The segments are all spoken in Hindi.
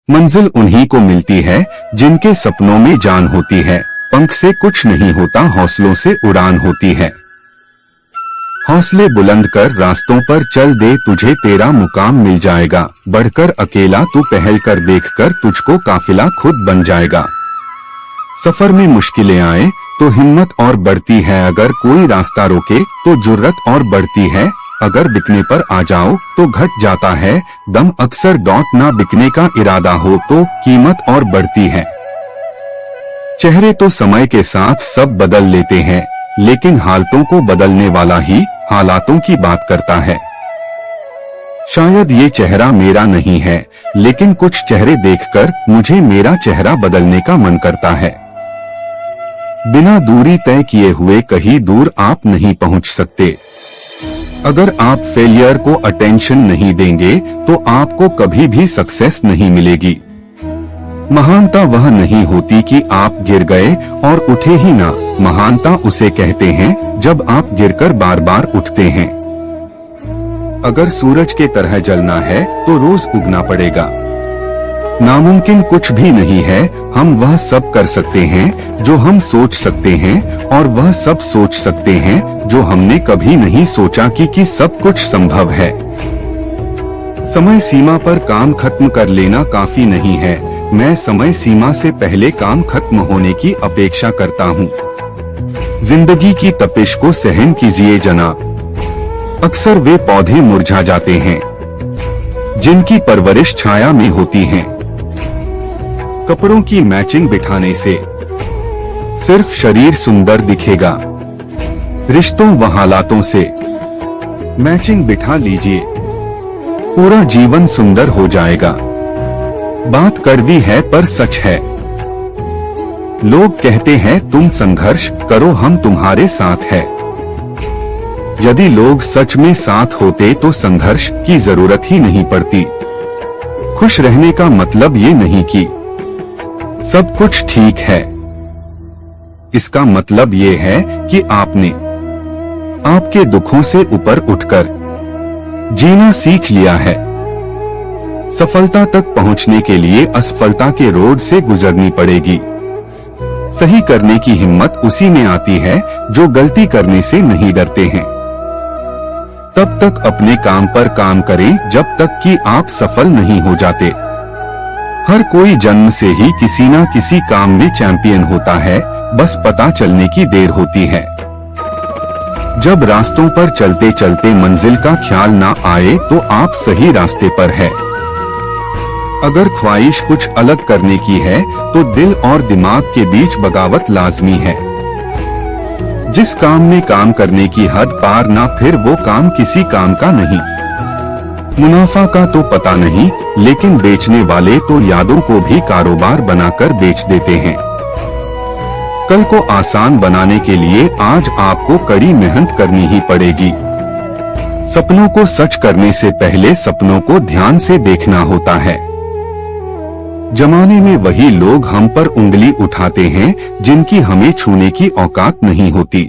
मंजिल उन्हीं को मिलती है जिनके सपनों में जान होती है। पंख से कुछ नहीं होता, हौसलों से उड़ान होती है। हौसले बुलंद कर रास्तों पर चल दे, तुझे तेरा मुकाम मिल जाएगा। बढ़कर अकेला तू पहल कर, देखकर तुझको काफिला खुद बन जाएगा। सफर में मुश्किलें आए तो हिम्मत और बढ़ती है, अगर कोई रास्ता रोके तो जुर्रत और बढ़ती है। अगर बिकने पर आ जाओ तो घट जाता है दम, अक्सर डॉट ना बिकने का इरादा हो तो कीमत और बढ़ती है। चेहरे तो समय के साथ सब बदल लेते हैं, लेकिन हालतों को बदलने वाला ही हालातों की बात करता है। शायद ये चेहरा मेरा नहीं है, लेकिन कुछ चेहरे देखकर मुझे मेरा चेहरा बदलने का मन करता है। बिना दूरी तय किए हुए कहीं दूर आप नहीं पहुंच सकते। अगर आप फेलियर को अटेंशन नहीं देंगे तो आपको कभी भी सक्सेस नहीं मिलेगी। महानता वह नहीं होती कि आप गिर गए और उठे ही ना, महानता उसे कहते हैं जब आप गिरकर बार बार उठते हैं। अगर सूरज के तरह जलना है तो रोज उगना पड़ेगा। नामुमकिन कुछ भी नहीं है, हम वह सब कर सकते हैं जो हम सोच सकते हैं, और वह सब सोच सकते हैं जो हमने कभी नहीं सोचा कि सब कुछ संभव है। समय सीमा पर काम खत्म कर लेना काफी नहीं है, मैं समय सीमा से पहले काम खत्म होने की अपेक्षा करता हूँ। जिंदगी की तपिश को सहन कीजिए जनाब। अक्सर वे पौधे मुरझा जाते हैं जिनकी परवरिश छाया में होती है। कपड़ों की मैचिंग बिठाने से सिर्फ शरीर सुंदर दिखेगा, रिश्तों व हालातों से मैचिंग बिठा लीजिए, पूरा जीवन सुंदर हो जाएगा। बात कड़वी है पर सच है। लोग कहते हैं तुम संघर्ष करो, हम तुम्हारे साथ है। यदि लोग सच में साथ होते तो संघर्ष की जरूरत ही नहीं पड़ती। खुश रहने का मतलब ये नहीं कि सब कुछ ठीक है, इसका मतलब ये है कि आपने आपके दुखों से ऊपर उठकर जीना सीख लिया है। सफलता तक पहुंचने के लिए असफलता के रोड से गुजरनी पड़ेगी। सही करने की हिम्मत उसी में आती है जो गलती करने से नहीं डरते हैं। तब तक अपने काम पर काम करें जब तक कि आप सफल नहीं हो जाते। हर कोई जन्म से ही किसी न किसी काम में चैंपियन होता है, बस पता चलने की देर होती है। जब रास्तों पर चलते चलते मंजिल का ख्याल ना आए तो आप सही रास्ते पर है। अगर ख्वाहिश कुछ अलग करने की है तो दिल और दिमाग के बीच बगावत लाजमी है। जिस काम में काम करने की हद पार ना, फिर वो काम किसी काम का नहीं। मुनाफा का तो पता नहीं, लेकिन बेचने वाले तो यादों को भी कारोबार बनाकर बेच देते हैं। कल को आसान बनाने के लिए आज आपको कड़ी मेहनत करनी ही पड़ेगी। सपनों को सच करने से पहले सपनों को ध्यान से देखना होता है। जमाने में वही लोग हम पर उंगली उठाते हैं जिनकी हमें छूने की औकात नहीं होती।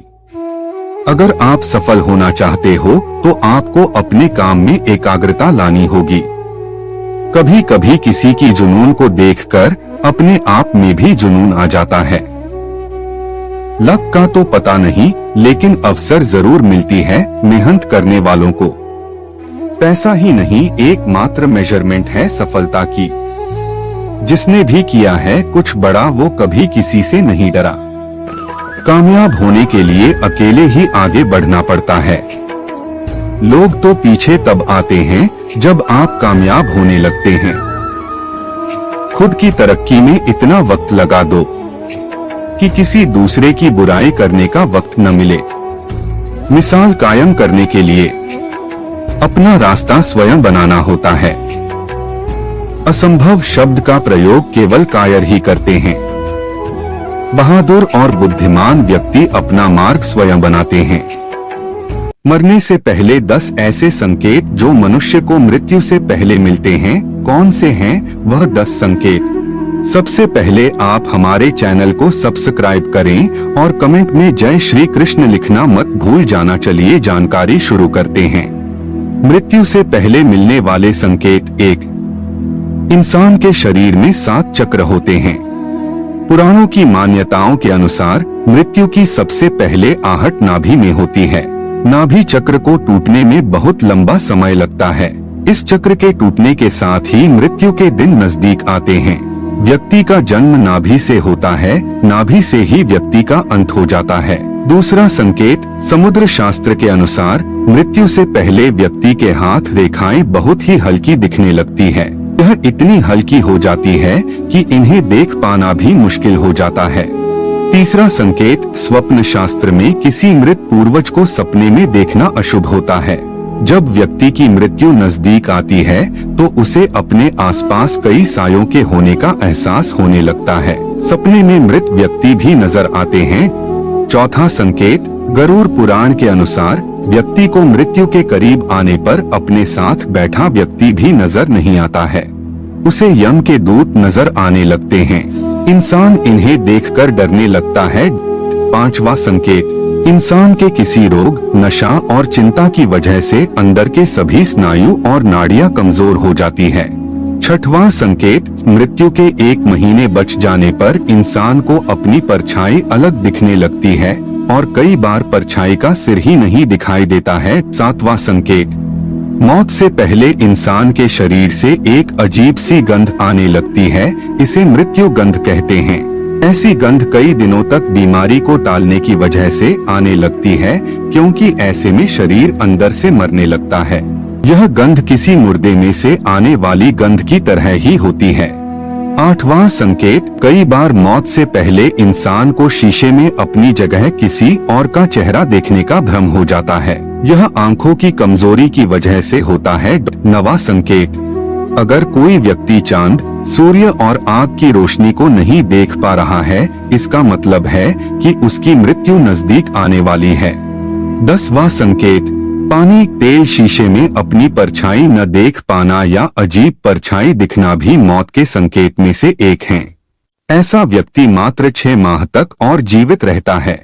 अगर आप सफल होना चाहते हो तो आपको अपने काम में एकाग्रता लानी होगी। कभी कभी किसी की जुनून को देखकर अपने आप में भी जुनून आ जाता है। लक का तो पता नहीं, लेकिन अवसर जरूर मिलती है मेहनत करने वालों को। पैसा ही नहीं एकमात्र मेजरमेंट है सफलता की। जिसने भी किया है कुछ बड़ा वो कभी किसी से नहीं डरा। कामयाब होने के लिए अकेले ही आगे बढ़ना पड़ता है। लोग तो पीछे तब आते हैं जब आप कामयाब होने लगते हैं। खुद की तरक्की में इतना वक्त लगा दो कि किसी दूसरे की बुराई करने का वक्त न मिले। मिसाल कायम करने के लिए अपना रास्ता स्वयं बनाना होता है। असंभव शब्द का प्रयोग केवल कायर ही करते हैं। बहादुर और बुद्धिमान व्यक्ति अपना मार्ग स्वयं बनाते हैं। मरने से पहले 10 ऐसे संकेत जो मनुष्य को मृत्यु से पहले मिलते हैं, कौन से हैं वह 10 संकेत? सबसे पहले आप हमारे चैनल को सब्सक्राइब करें और कमेंट में जय श्री कृष्ण लिखना मत भूल जाना। चलिए जानकारी शुरू करते हैं। मृत्यु से पहले मिलने वाले संकेत। 1. इंसान के शरीर में 7 चक्र होते हैं। पुराणों की मान्यताओं के अनुसार मृत्यु की सबसे पहले आहट नाभि में होती है। नाभि चक्र को टूटने में बहुत लंबा समय लगता है। इस चक्र के टूटने के साथ ही मृत्यु के दिन नजदीक आते हैं। व्यक्ति का जन्म नाभि से होता है, नाभि से ही व्यक्ति का अंत हो जाता है। दूसरा संकेत, समुद्र शास्त्र के अनुसार मृत्यु से पहले व्यक्ति के हाथ रेखाएं बहुत ही हल्की दिखने लगती है। यह इतनी हल्की हो जाती है कि इन्हें देख पाना भी मुश्किल हो जाता है। तीसरा संकेत, स्वप्न शास्त्र में किसी मृत पूर्वज को सपने में देखना अशुभ होता है। जब व्यक्ति की मृत्यु नजदीक आती है तो उसे अपने आसपास कई सायों के होने का एहसास होने लगता है। सपने में मृत व्यक्ति भी नजर आते हैं। चौथा संकेत, गरुड़ पुराण के अनुसार व्यक्ति को मृत्यु के करीब आने पर अपने साथ बैठा व्यक्ति भी नजर नहीं आता है, उसे यम के दूत नजर आने लगते हैं। इंसान इन्हें देखकर डरने लगता है। पांचवा संकेत, इंसान के किसी रोग, नशा और चिंता की वजह से अंदर के सभी स्नायु और नाड़ियां कमजोर हो जाती है। छठवां संकेत, मृत्यु के 1 महीने बच जाने पर इंसान को अपनी परछाई अलग दिखने लगती है और कई बार परछाई का सिर ही नहीं दिखाई देता है। सातवां संकेत, मौत से पहले इंसान के शरीर से एक अजीब सी गंध आने लगती है, इसे मृत्यु गंध कहते हैं। ऐसी गंध कई दिनों तक बीमारी को टालने की वजह से आने लगती है, क्योंकि ऐसे में शरीर अंदर से मरने लगता है। यह गंध किसी मुर्दे में से आने वाली गंध की तरह ही होती है। आठवां संकेत, कई बार मौत से पहले इंसान को शीशे में अपनी जगह किसी और का चेहरा देखने का भ्रम हो जाता है। यह आंखों की कमजोरी की वजह से होता है। नवा संकेत, अगर कोई व्यक्ति चांद, सूर्य और आग की रोशनी को नहीं देख पा रहा है, इसका मतलब है कि उसकी मृत्यु नजदीक आने वाली है। 10वां संकेत, पानी, तेल, शीशे में अपनी परछाई न देख पाना या अजीब परछाई दिखना भी मौत के संकेत में से एक है। ऐसा व्यक्ति मात्र 6 माह तक और जीवित रहता है।